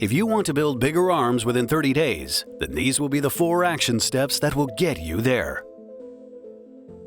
If you want to build bigger arms within 30 days, then these will be the 4 action steps that will get you there.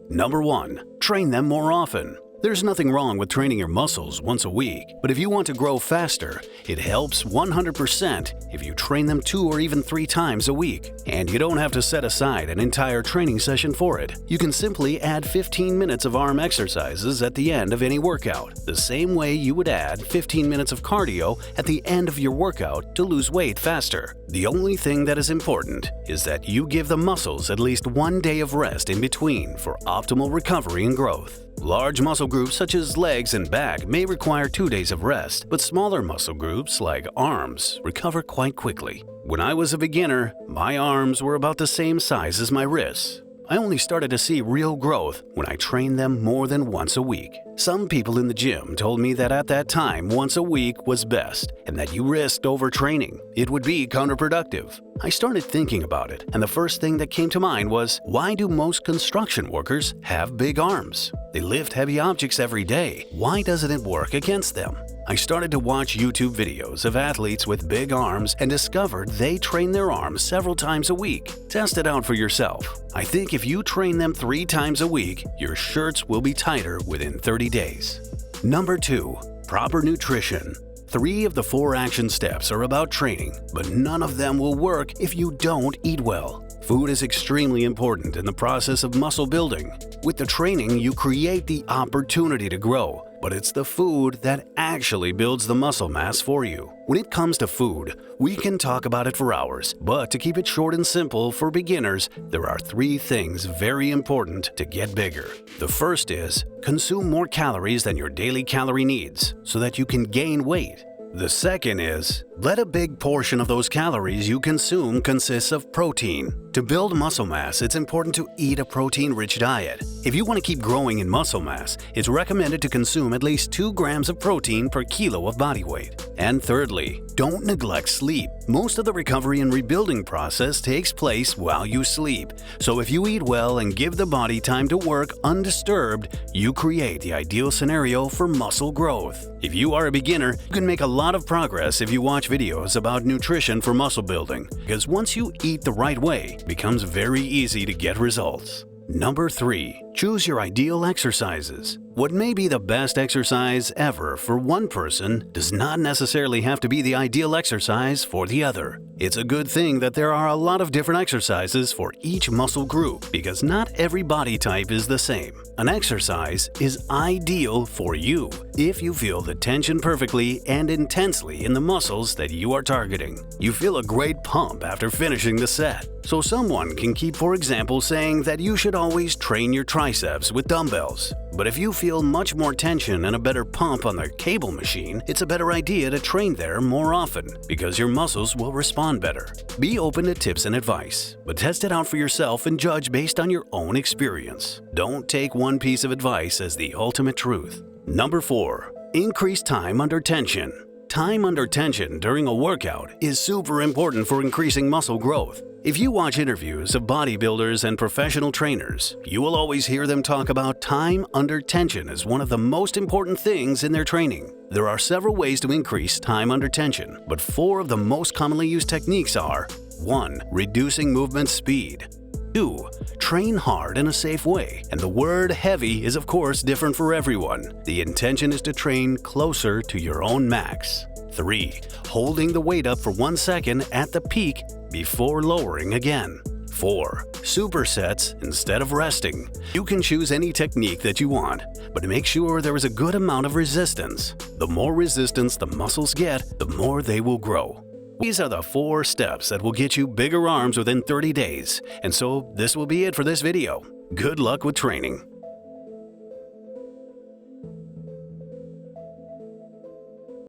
Number 1. Train them more often. There's nothing wrong with training your muscles once a week, but if you want to grow faster, it helps 100% if you train them 2 or even 3 times a week. And you don't have to set aside an entire training session for it. You can simply add 15 minutes of arm exercises at the end of any workout, the same way you would add 15 minutes of cardio at the end of your workout to lose weight faster. The only thing that is important is that you give the muscles at least 1 day of rest in between for optimal recovery and growth. Large muscle groups such as legs and back may require 2 days of rest, but smaller muscle groups like arms recover quite quickly. When I was a beginner, my arms were about the same size as my wrists. I only started to see real growth when I trained them more than once a week. Some people in the gym told me that at that time, once a week was best, and that you risked overtraining. It would be counterproductive. I started thinking about it, and the first thing that came to mind was, why do most construction workers have big arms? They lift heavy objects every day. Why doesn't it work against them? I started to watch YouTube videos of athletes with big arms and discovered they train their arms several times a week. Test it out for yourself. I think if you train them 3 times a week, your shirts will be tighter within 30 days. Number 2. Proper nutrition. 3 of the 4 action steps are about training, but none of them will work if you don't eat well. Food is extremely important in the process of muscle building. With the training, you create the opportunity to grow, but it's the food that actually builds the muscle mass for you. When it comes to food, we can talk about it for hours, but to keep it short and simple for beginners, there are 3 things very important to get bigger. The first is, consume more calories than your daily calorie needs so that you can gain weight. The second is, let a big portion of those calories you consume consist of protein. To build muscle mass, it's important to eat a protein-rich diet. If you want to keep growing in muscle mass, it's recommended to consume at least 2 grams of protein per kilo of body weight. And thirdly, don't neglect sleep. Most of the recovery and rebuilding process takes place while you sleep. So if you eat well and give the body time to work undisturbed, you create the ideal scenario for muscle growth. If you are a beginner, you can make a lot of progress if you watch videos about nutrition for muscle building, because once you eat the right way, it becomes very easy to get results. Number 3. Choose your ideal exercises. What may be the best exercise ever for one person does not necessarily have to be the ideal exercise for the other. It's a good thing that there are a lot of different exercises for each muscle group because not every body type is the same. An exercise is ideal for you if you feel the tension perfectly and intensely in the muscles that you are targeting. You feel a great pump after finishing the set. So someone can keep, for example, saying that you should always train your triceps with dumbbells. But if you feel much more tension and a better pump on the cable machine, it's a better idea to train there more often because your muscles will respond better. Be open to tips and advice, but test it out for yourself and judge based on your own experience. Don't take one piece of advice as the ultimate truth. Number 4. Increase time under tension. Time under tension during a workout is super important for increasing muscle growth. If you watch interviews of bodybuilders and professional trainers, you will always hear them talk about time under tension as one of the most important things in their training. There are several ways to increase time under tension, but 4 of the most commonly used techniques are: 1. Reducing movement speed. 2. Train hard in a safe way. And the word heavy is of course different for everyone. The intention is to train closer to your own max. 3. Holding the weight up for 1 second at the peak before lowering again. 4. Supersets instead of resting. You can choose any technique that you want, but make sure there is a good amount of resistance. The more resistance the muscles get, the more they will grow. These are the 4 steps that will get you bigger arms within 30 days. And so this will be it for this video. Good luck with training.